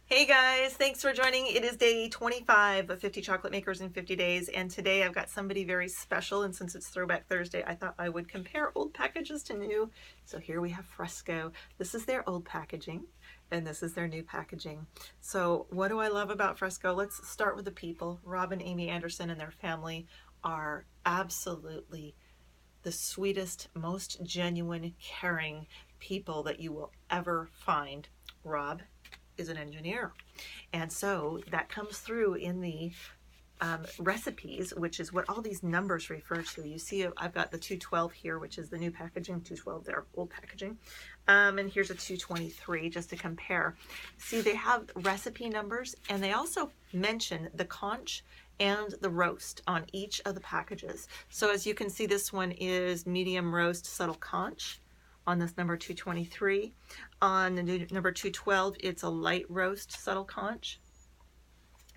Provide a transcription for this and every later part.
Hey guys, thanks for joining. It is day 25 of 50 Chocolate Makers in 50 Days, and today I've got somebody very special, and since it's Throwback Thursday, I thought I would compare old packages to new. So here we have Fresco. This is their old packaging, and this is their new packaging. So what do I love about Fresco? Let's start with the people. Rob and Amy Anderson and their family are absolutely the sweetest, most genuine, caring people that you will ever find. Rob is an engineer, and so that comes through in the recipes, which is what all these numbers refer to. You see I've got the 212 here, which is the new packaging, 212 their old packaging, and here's a 223 just to compare. See, they have recipe numbers, and they also mention the conch and the roast on each of the packages. So as you can see, this one is medium roast subtle conch. On this number 223, on the new number 212, it's a light roast subtle conch.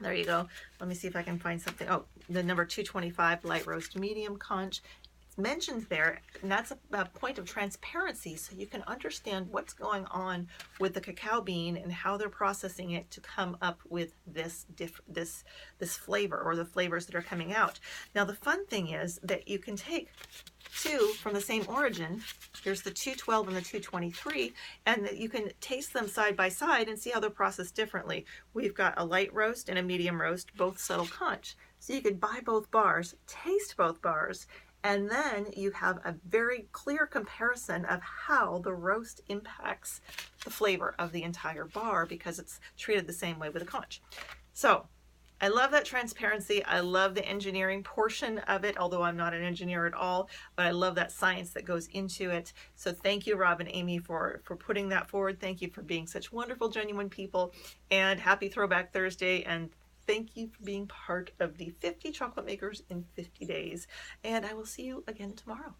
There you go. Let me see if I can find something. Oh, the number 225, light roast medium conch. It's mentioned there, and that's a point of transparency, so you can understand what's going on with the cacao bean and how they're processing it to come up with this flavor, or the flavors that are coming out. Now the fun thing is that you can take two from the same origin. Here's the 212 and the 223, and you can taste them side by side and see how they're processed differently. We've got a light roast and a medium roast, both subtle conch. So you could buy both bars, taste both bars, and then you have a very clear comparison of how the roast impacts the flavor of the entire bar, because it's treated the same way with a conch. So I love that transparency. I love the engineering portion of it, although I'm not an engineer at all, but I love that science that goes into it. So thank you, Rob and Amy, for putting that forward. Thank you for being such wonderful, genuine people, and happy Throwback Thursday, and thank you for being part of the 50 Chocolate Makers in 50 Days. And I will see you again tomorrow.